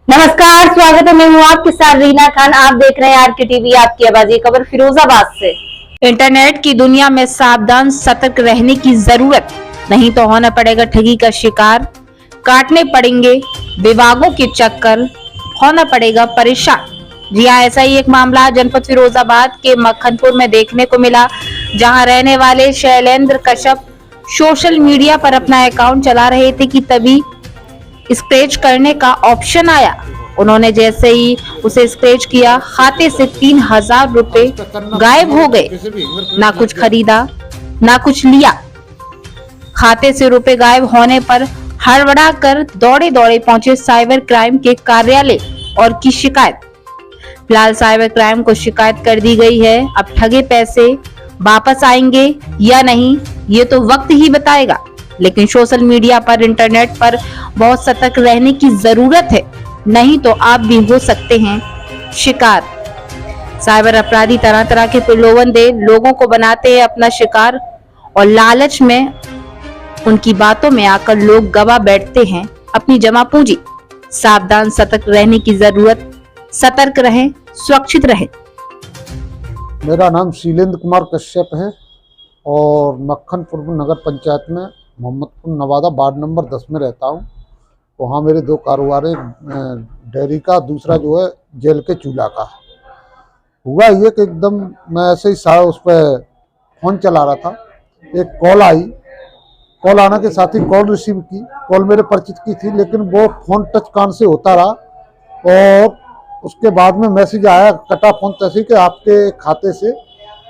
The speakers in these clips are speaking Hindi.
नमस्कार, स्वागत है। मैं हूँ आपके साथ रीना खान। आप देख रहे हैं आर के टीवी, आपकी आवाज। ये खबर फिरोजाबाद से। इंटरनेट की दुनिया में सावधान सतर्क रहने की जरूरत, नहीं तो होना पड़ेगा ठगी का शिकार, काटने पड़ेंगे विभागों के चक्कर, होना पड़ेगा परेशान। जी हाँ, ऐसा ही एक मामला जनपद फिरोजाबाद के मक्खनपुर में देखने को मिला, जहां रहने वाले शैलेंद्र कश्यप सोशल मीडिया पर अपना अकाउंट चला रहे थे कि तभी स्क्रैच करने का ऑप्शन आया। उन्होंने जैसे ही उसे स्क्रैच किया, खाते से 3000 रुपए गायब हो गए। ना कुछ खरीदा, ना कुछ लिया। खाते से रुपए गायब होने पर हड़बड़ा कर दौड़े दौड़े पहुंचे साइबर क्राइम के कार्यालय और की शिकायत। फिलहाल साइबर क्राइम को शिकायत कर दी गई है। अब ठगे पैसे वापस आएंगे या नहीं, ये तो वक्त ही बताएगा। लेकिन सोशल मीडिया पर, इंटरनेट पर बहुत सतर्क रहने की जरूरत है, नहीं तो आप भी हो सकते हैं शिकार। साइबर अपराधी तरह तरह के प्रलोभन दे लोगों को बनाते हैं अपना शिकार, और लालच में उनकी बातों में आकर लोग गवा बैठते हैं अपनी जमा पूंजी। सावधान सतर्क रहने की जरूरत। सतर्क रहें, सुरक्षित रहें। मेरा नाम शैलेंद्र कुमार कश्यप है और मक्खनपुर नगर पंचायत में मोहम्मदपुर नवादा वार्ड नंबर 10 में रहता हूँ। वहाँ मेरे दो कारोबार हैं, डेयरी का, दूसरा जो है जेल के चूल्हा का। हुआ ये कि एकदम मैं ऐसे ही उस पर फ़ोन चला रहा था, एक कॉल आई। कॉल आने के साथ ही कॉल रिसीव की। कॉल मेरे परिचित की थी, लेकिन वो फ़ोन टच कान से होता रहा और उसके बाद में मैसेज आया, कटा फ़ोन तैसे कि आपके खाते से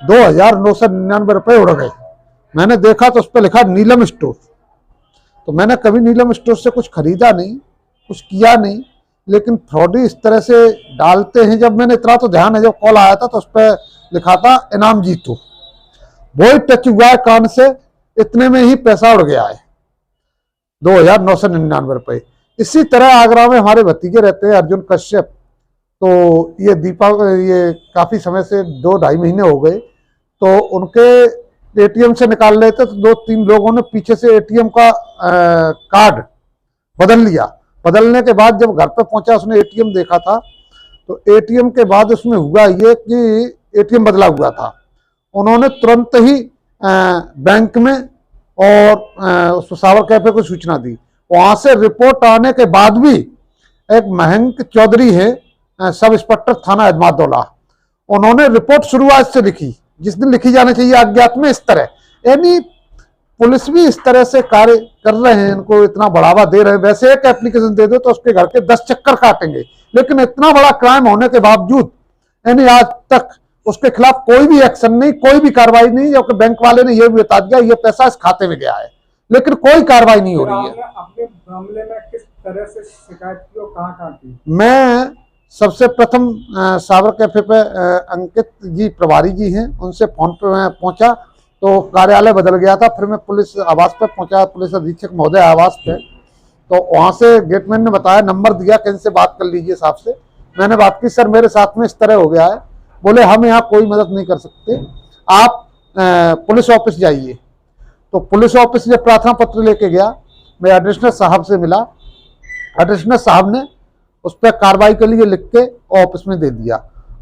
2999 रुपये उड़ गए। मैंने देखा तो उस पर लिखा नीलम स्टोर। तो मैंने कभी नीलम स्टोर से कुछ खरीदा नहीं, कुछ किया नहीं, लेकिन फ्रॉडी इस तरह से डालते हैं। जब मैंने इतना तो ध्यान है, जब कॉल आया था तो उस पर लिखा था इनाम जीतो। वो ही टच हुआ है कान से, इतने में ही पैसा उड़ गया है, 2999 रुपये। इसी तरह आगरा में हमारे भतीजे रहते हैं, अर्जुन कश्यप। तो ये काफ़ी समय से 2-2.5 महीने हो गए। तो उनके एटीएम से निकाल रहे थे तो 2-3 लोगों ने पीछे से एटीएम का कार्ड बदल लिया। बदलने के बाद जब घर पे पहुंचा, उसने एटीएम देखा था, तो एटीएम के बाद उसमें हुआ ये कि एटीएम बदला हुआ था। उन्होंने तुरंत ही बैंक में और उस सावर कैफे को सूचना दी। वहां से रिपोर्ट आने के बाद भी एक महंक चौधरी है, सब इंस्पेक्टर थाना अजमादौला, उन्होंने रिपोर्ट शुरुआत से लिखी, जिस दिन लिखी जानी चाहिए अज्ञात में। इस तरह यानी पुलिस भी इस तरह से कार्य कर रहे हैं, इनको इतना बढ़ावा दे रहे हैं। वैसे एक एप्लीकेशन दे दो तो उसके घर के 10 चक्कर काटेंगे, लेकिन इतना बड़ा क्राइम होने के बावजूद यानी आज तक उसके खिलाफ कोई भी एक्शन नहीं, कोई भी कार्रवाई नहीं। जबकि बैंक वाले ने यह भी बता दिया ये पैसा इस खाते में गया है, लेकिन कोई कार्रवाई नहीं हो रही है। अपने मामले में किस तरह से शिकायत की और कहां की? मैं सबसे प्रथम सावर कैफे पे अंकित जी प्रभारी जी हैं, उनसे फोन पे मैं पहुंचा तो कार्यालय बदल गया था। फिर मैं पुलिस आवास पे पहुंचा, पुलिस अधीक्षक महोदय आवास पे। तो वहां से गेटमैन ने बताया, नंबर दिया कि इनसे बात कर लीजिए साहब से। मैंने बात की, सर मेरे साथ में इस तरह हो गया है। बोले हम यहाँ कोई मदद नहीं कर सकते, आप पुलिस ऑफिस जाइए। तो पुलिस ऑफिस जब प्रार्थना पत्र लेके गया, मैं एडिशनल साहब से मिला। एडिशनल साहब ने उस पर कार्रवाई के लिए लिख के ऑफिस में दे दिया।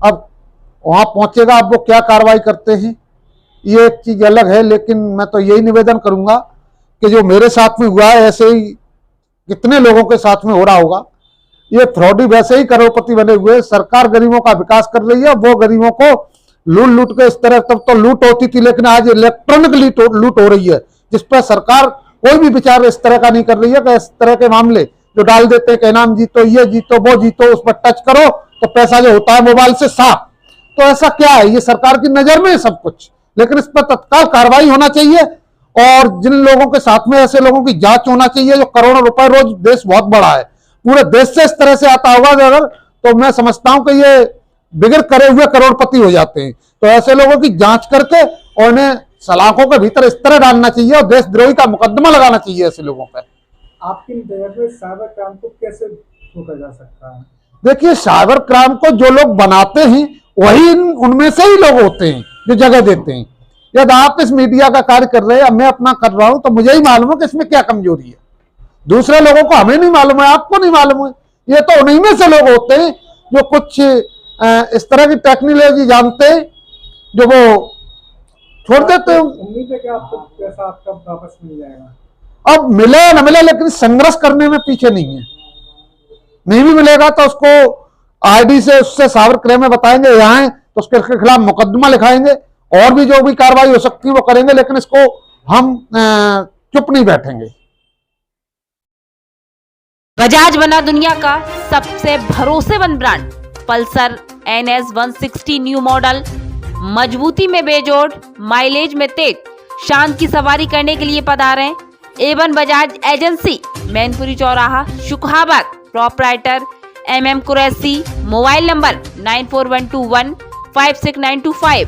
अब वहां पहुंचेगा, अब वो क्या कार्रवाई करते हैं ये एक चीज अलग है। लेकिन मैं तो यही निवेदन करूंगा कि जो मेरे साथ में हुआ है, ऐसे ही कितने लोगों के साथ में हो रहा होगा। ये फ्रॉडी वैसे ही करोड़पति बने हुए। सरकार गरीबों का विकास कर रही है, वो गरीबों को लूट लूट के इस तरह, तब तो लूट होती थी, लेकिन आज इलेक्ट्रॉनिकली लूट हो रही है, जिस पर सरकार कोई भी विचार इस तरह का नहीं कर रही है। कि इस तरह के मामले जो डाल देते हैं कि इनाम जीतो, ये जीतो, वो जीतो, उस पर टच करो तो पैसा जो होता है मोबाइल से साफ। तो ऐसा क्या है, ये सरकार की नजर में है सब कुछ, लेकिन इस पर तत्काल कार्रवाई होना चाहिए। और जिन लोगों के साथ में, ऐसे लोगों की जांच होना चाहिए जो करोड़ों रुपए रोज, देश बहुत बड़ा है, पूरे देश से इस तरह से आता होगा अगर, तो मैं समझता हूं कि ये बिगड़ करे हुए करोड़पति हो जाते हैं। तो ऐसे लोगों की जांच करके और इन्हें सलाखों के भीतर इस तरह डालना चाहिए और देशद्रोही का मुकदमा लगाना चाहिए ऐसे लोगों पर। आपकी नजर में साइबर क्राइम को कैसे रोका जा सकता है? देखिए, साइबर क्राइम को जो लोग बनाते हैं वही उनमें से ही लोग होते हैं जो जगह देते हैं। यदि आप इस मीडिया का कार्य कर रहे हैं, मैं अपना कर रहा हूं, तो मुझे ही मालूम है कि इसमें क्या कमजोरी है। दूसरे लोगों को हमें नहीं मालूम है, आपको नहीं मालूम है। ये तो उन्हीं में से लोग होते हैं जो कुछ इस तरह की टेक्नोलॉजी जानते हैं जो वो छोड़ देते हैं। उम्मीद है कि आपको पैसा आपका वापस मिल जाएगा। अब मिले या न मिले, लेकिन संघर्ष करने में पीछे नहीं है। नहीं भी मिलेगा तो उसको आईडी से उससे साइबर क्राइम में बताएंगे यहाँ है तो उसके खिलाफ मुकदमा लिखाएंगे और भी जो भी कार्रवाई हो सकती है वो करेंगे, लेकिन इसको हम चुप नहीं बैठेंगे। बजाज बना दुनिया का सबसे भरोसेमंद brand. Pulsar NS 160 new model मजबूती में बेजोड़, माइलेज में तेज, शान की सवारी करने के लिए पधारें A1 बजाज एजेंसी, मैनपुरी चौराहा, Shukohabad. Proprietor MM Qureshi. Mobile number 9412156925।